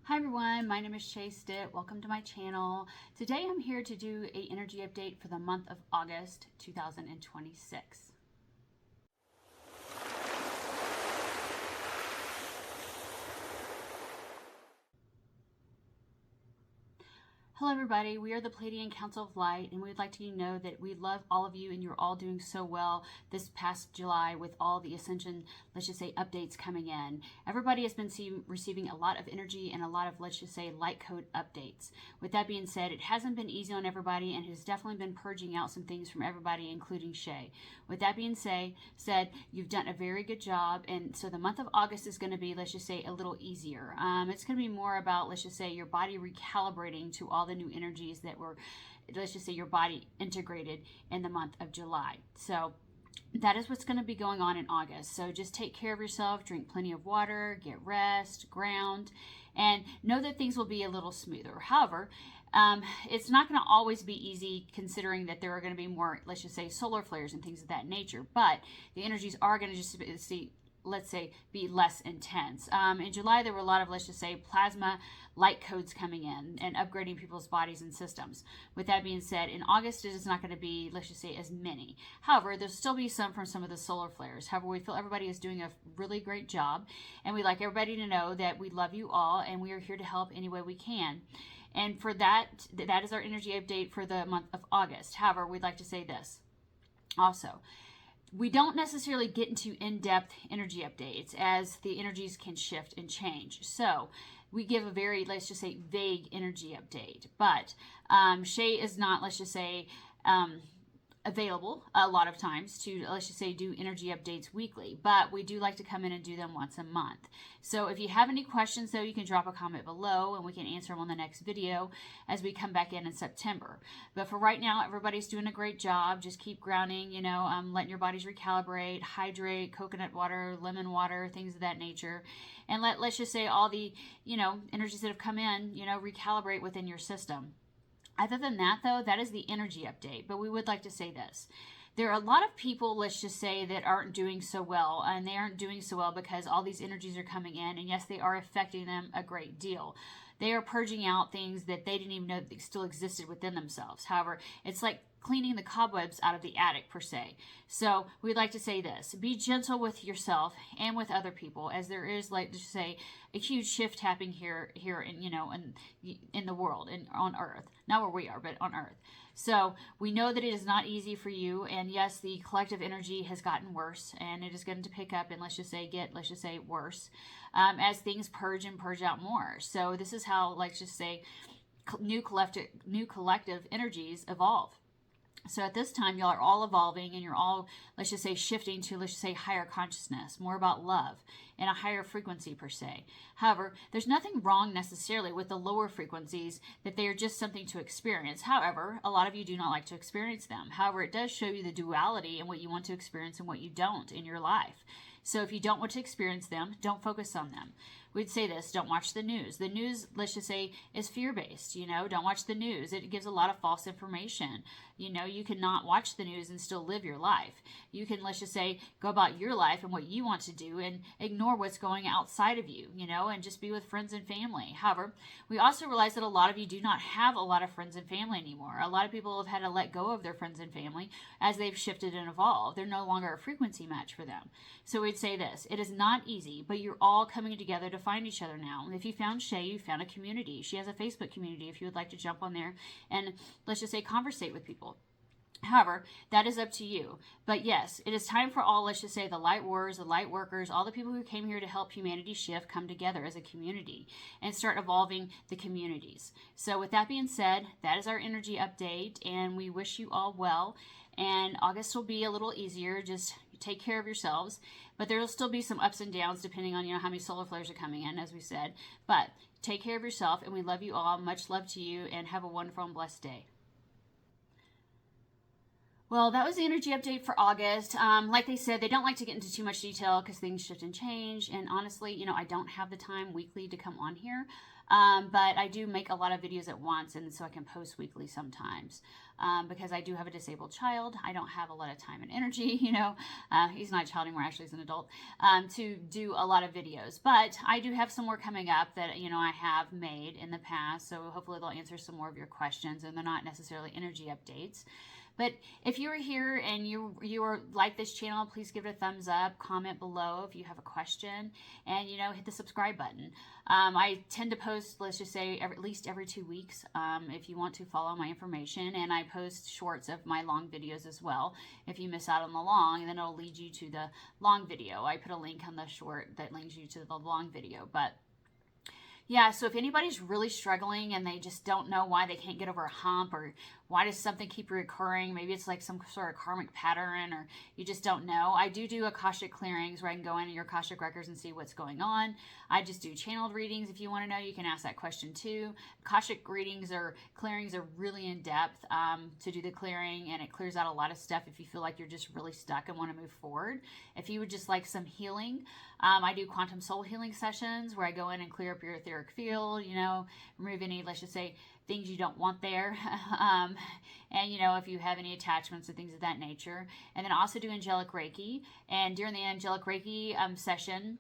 Hi everyone, my name is Shey Stitt. Welcome to my channel. Today I'm here to do an energy update for the month of August 2026. Hello everybody, we are the Pleiadian Council of Light, and we'd like to know that we love all of you and you're all doing so well this past July with all the Ascension, let's just say, updates coming in. Everybody has been receiving a lot of energy and a lot of, let's just say, light code updates. With that being said, it hasn't been easy on everybody and has definitely been purging out some things from everybody, including Shey. With that being said, you've done a very good job, and so the month of August is going to be, let's just say, a little easier. It's going to be more about, let's just say, your body recalibrating to all the new energies that were, let's just say, your body integrated in the month of July. So that is what's going to be going on in August. So just take care of yourself, drink plenty of water, get rest, ground, and know that things will be a little smoother. However, it's not going to always be easy, considering that there are going to be more, let's just say, solar flares and things of that nature, but the energies are going to just let's say, be less intense. In July, there were a lot of, let's just say, plasma light codes coming in and upgrading people's bodies and systems. With that being said, in August, it is not going to be, let's just say, as many. However, there'll still be some from some of the solar flares. However, we feel everybody is doing a really great job, and we'd like everybody to know that we love you all, and we are here to help any way we can. And for that is our energy update for the month of August. However, we'd like to say this also. We don't necessarily get into in-depth energy updates, as the energies can shift and change. So we give a very, let's just say, vague energy update. But Shey is not, let's just say, available a lot of times to, let's just say, do energy updates weekly, but we do like to come in and do them once a month. So if you have any questions, though, you can drop a comment below and we can answer them on the next video as we come back in September. But for right now, everybody's doing a great job. Just keep grounding, letting your bodies recalibrate, hydrate, coconut water, lemon water, things of that nature. And let's just say all the, energies that have come in, recalibrate within your system. Other than that, though, that is the energy update. But we would like to say this. There are a lot of people, let's just say, that aren't doing so well. And they aren't doing so well because all these energies are coming in. And yes, they are affecting them a great deal. They are purging out things that they didn't even know that still existed within themselves. However, it's like cleaning the cobwebs out of the attic, per se. So we'd like to say this. Be gentle with yourself and with other people, as there is, like to say, a huge shift happening here in the world and on Earth. Not where we are, but on Earth. So we know that it is not easy for you, and yes, the collective energy has gotten worse, and it is going to pick up and let's just say worse as things purge and purge out more. So this is how, let's just say, new collective energies evolve. So at this time, y'all are all evolving, and you're all, let's just say, shifting to, let's just say, higher consciousness, more about love and a higher frequency, per se. However, there's nothing wrong necessarily with the lower frequencies, that they are just something to experience. However, a lot of you do not like to experience them. However, it does show you the duality in what you want to experience and what you don't in your life. So if you don't want to experience them, don't focus on them. We'd say this: don't watch the news. The news, let's just say, is fear-based. Don't watch the news. It gives a lot of false information. You cannot watch the news and still live your life. You can, let's just say, go about your life and what you want to do and ignore what's going outside of you, and just be with friends and family. However, we also realize that a lot of you do not have a lot of friends and family anymore. A lot of people have had to let go of their friends and family as they've shifted and evolved. They're no longer a frequency match for them. So we'd say this: it is not easy, but you're all coming together to find each other now. And if you found Shey, you found a community. She has a Facebook community if you would like to jump on there and, let's just say, conversate with people. However, that is up to you. But yes, it is time for all, let's just say, the light warriors, the light workers, all the people who came here to help humanity shift, come together as a community and start evolving the communities. So with that being said, that is our energy update, and we wish you all well. And August will be a little easier. Just take care of yourselves. But there will still be some ups and downs depending on, how many solar flares are coming in, as we said. But take care of yourself, and we love you all. Much love to you, and have a wonderful and blessed day. Well, that was the energy update for August. Like they said, they don't like to get into too much detail because things shift and change. And honestly, you know, I don't have the time weekly to come on here. But I do make a lot of videos at once, and so I can post weekly sometimes. Because I do have a disabled child. I don't have a lot of time and energy, you know. He's not a child anymore, actually, he's an adult, to do a lot of videos. But I do have some more coming up that, you know, I have made in the past. So hopefully they'll answer some more of your questions, and they're not necessarily energy updates. But if you are here and you are like this channel, please give it a thumbs up, comment below if you have a question, and, you know, hit the subscribe button. I tend to post, let's just say, at least every 2 weeks, if you want to follow my information, and I post shorts of my long videos as well. If you miss out on the long, and then it'll lead you to the long video. I put a link on the short that links you to the long video. But yeah, so if anybody's really struggling and they just don't know why they can't get over a hump, or why does something keep recurring, maybe it's like some sort of karmic pattern, or you just don't know, I do Akashic clearings where I can go into your Akashic Records and see what's going on. I just do channeled readings. If you want to know, you can ask that question too. Akashic readings or clearings are really in depth to do the clearing, and it clears out a lot of stuff if you feel like you're just really stuck and want to move forward. If you would just like some healing, I do quantum soul healing sessions where I go in and clear up your etheric field, you know, remove any, let's just say, things you don't want there. And, you know, if you have any attachments and things of that nature. And then I also do angelic Reiki. And during the angelic Reiki session,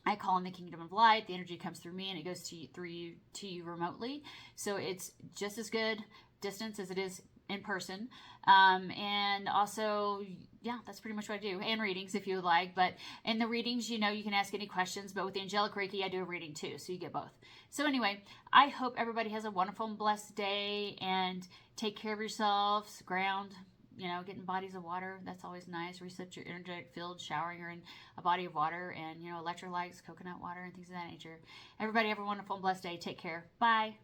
I call in the kingdom of light. The energy comes through me and it goes to you remotely. So it's just as good distance as it is in person. And also, yeah, that's pretty much what I do. And readings if you would like. But in the readings, you know, you can ask any questions. But with the angelic Reiki, I do a reading too. So you get both. So anyway, I hope everybody has a wonderful and blessed day. And take care of yourselves. Ground. You know, getting bodies of water. That's always nice. Reset your energetic field. Showering or in a body of water. And, you know, electrolytes, coconut water, and things of that nature. Everybody have a wonderful and blessed day. Take care. Bye.